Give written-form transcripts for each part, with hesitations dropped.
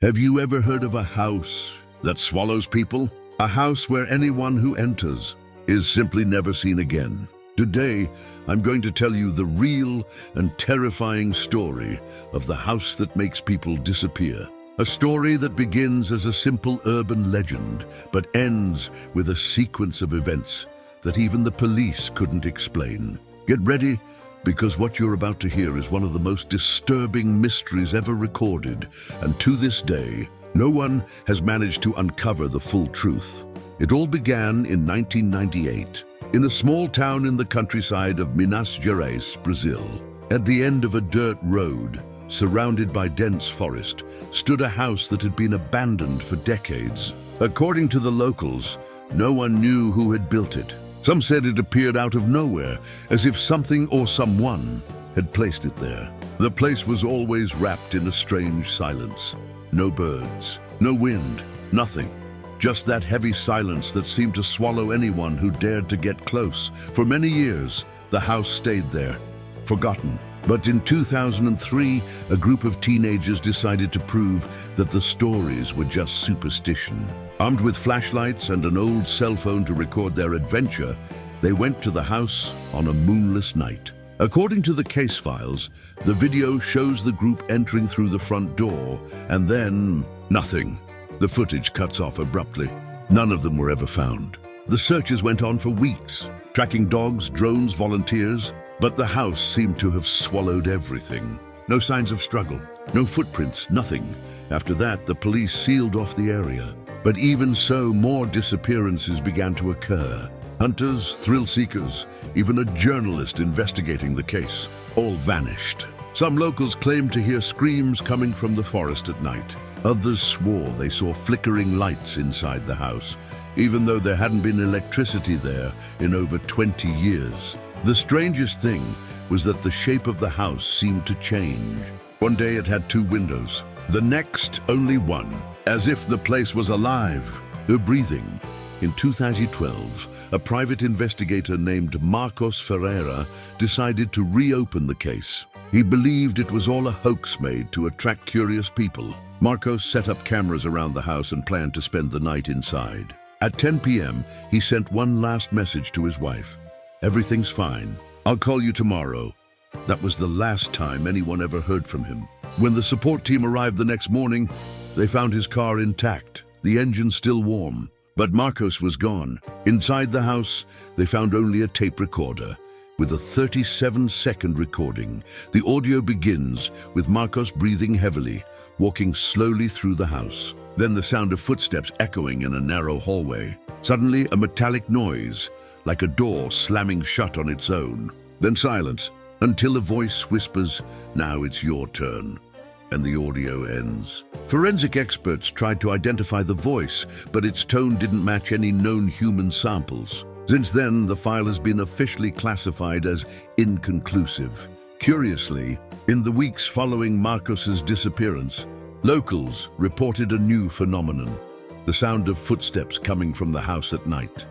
Have you ever heard of a house that swallows people? A house where anyone who enters is simply never seen again. Today, I'm going to tell you the real and terrifying story of the house that makes people disappear. A story that begins as a simple urban legend, but ends with a sequence of events that even the police couldn't explain. Get ready, because what you're about to hear is one of the most disturbing mysteries ever recorded, and to this day, no one has managed to uncover the full truth. It all began in 1998, in a small town in the countryside of Minas Gerais, Brazil. At the end of a dirt road, surrounded by dense forest, stood a house that had been abandoned for decades. According to the locals, no one knew who had built it. Some said it appeared out of nowhere, as if something or someone had placed it there. The place was always wrapped in a strange silence. No birds, no wind, nothing. Just that heavy silence that seemed to swallow anyone who dared to get close. For many years, the house stayed there, forgotten. But in 2003, a group of teenagers decided to prove that the stories were just superstition. Armed with flashlights and an old cell phone to record their adventure, they went to the house on a moonless night. According to the case files, the video shows the group entering through the front door, and then nothing. The footage cuts off abruptly. None of them were ever found. The searches went on for weeks, tracking dogs, drones, volunteers, but the house seemed to have swallowed everything. No signs of struggle, no footprints, nothing. After that, the police sealed off the area. But even so, more disappearances began to occur. Hunters, thrill seekers, even a journalist investigating the case, all vanished. Some locals claimed to hear screams coming from the forest at night. Others swore they saw flickering lights inside the house, even though there hadn't been electricity there in over 20 years. The strangest thing was that the shape of the house seemed to change. One day it had two windows, the next only one, as if the place was alive, breathing. In 2012, a private investigator named Marcos Ferreira decided to reopen the case. He believed it was all a hoax made to attract curious people. Marcos set up cameras around the house and planned to spend the night inside. At 10 p.m., he sent one last message to his wife. "Everything's fine. I'll call you tomorrow." That was the last time anyone ever heard from him. When the support team arrived the next morning, they found his car intact, the engine still warm. But Marcos was gone. Inside the house, they found only a tape recorder with a 37-second recording. The audio begins with Marcos breathing heavily, walking slowly through the house. Then the sound of footsteps echoing in a narrow hallway. Suddenly, a metallic noise, like a door slamming shut on its own. Then silence, until a voice whispers, "Now it's your turn." And the audio ends. Forensic experts tried to identify the voice, but its tone didn't match any known human samples. Since then, the file has been officially classified as inconclusive. Curiously, in the weeks following Marcos's disappearance, locals reported a new phenomenon: the sound of footsteps coming from the house at night.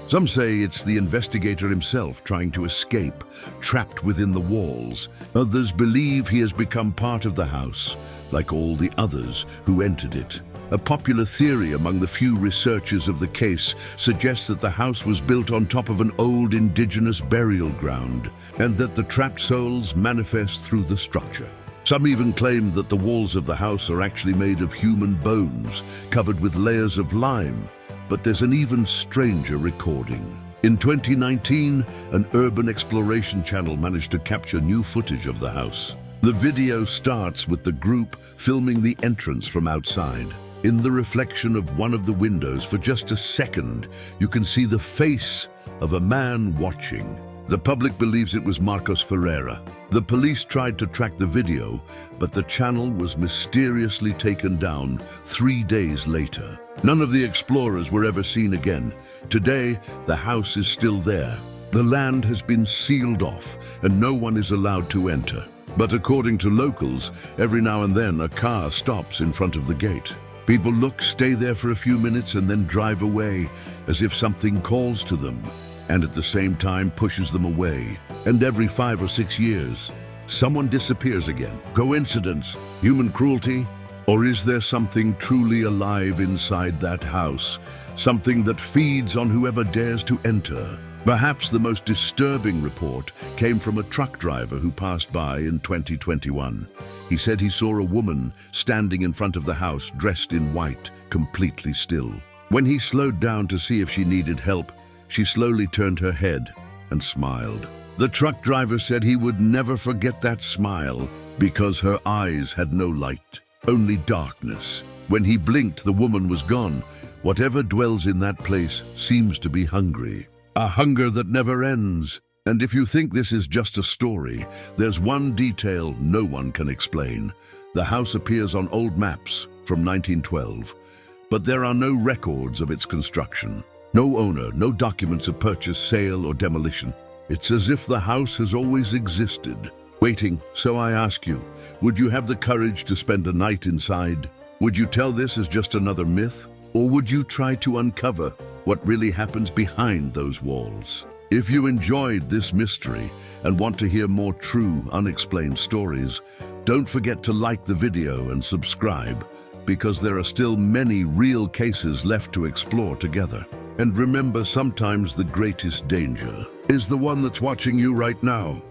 Some say it's the investigator himself trying to escape, trapped within the walls. Others believe he has become part of the house, like all the others who entered it. A popular theory among the few researchers of the case suggests that the house was built on top of an old indigenous burial ground, and that the trapped souls manifest through the structure. Some even claim that the walls of the house are actually made of human bones, covered with layers of lime. But there's an even stranger recording. In 2019, an urban exploration channel managed to capture new footage of the house. The video starts with the group filming the entrance from outside. In the reflection of one of the windows, for just a second, you can see the face of a man watching. The public believes it was Marcos Ferreira. The police tried to track the video, but the channel was mysteriously taken down 3 days later. None of the explorers were ever seen again. Today, the house is still there. The land has been sealed off, and no one is allowed to enter. But according to locals, every now and then a car stops in front of the gate. People look, stay there for a few minutes, and then drive away, as if something calls to them, and at the same time pushes them away. And every 5 or 6 years, someone disappears again. Coincidence? Human cruelty? Or is there something truly alive inside that house? Something that feeds on whoever dares to enter? Perhaps the most disturbing report came from a truck driver who passed by in 2021. He said he saw a woman standing in front of the house dressed in white, completely still. When he slowed down to see if she needed help, she slowly turned her head and smiled. The truck driver said he would never forget that smile because her eyes had no light, only darkness. When he blinked, the woman was gone. Whatever dwells in that place seems to be hungry. A hunger that never ends. And if you think this is just a story, there's one detail no one can explain. The house appears on old maps from 1912, but there are no records of its construction. No owner, no documents of purchase, sale, or demolition. It's as if the house has always existed, waiting. So I ask you, would you have the courage to spend a night inside? Would you tell this as just another myth? Or would you try to uncover what really happens behind those walls? If you enjoyed this mystery and want to hear more true, unexplained stories, don't forget to like the video and subscribe, because there are still many real cases left to explore together. And remember, sometimes the greatest danger is the one that's watching you right now.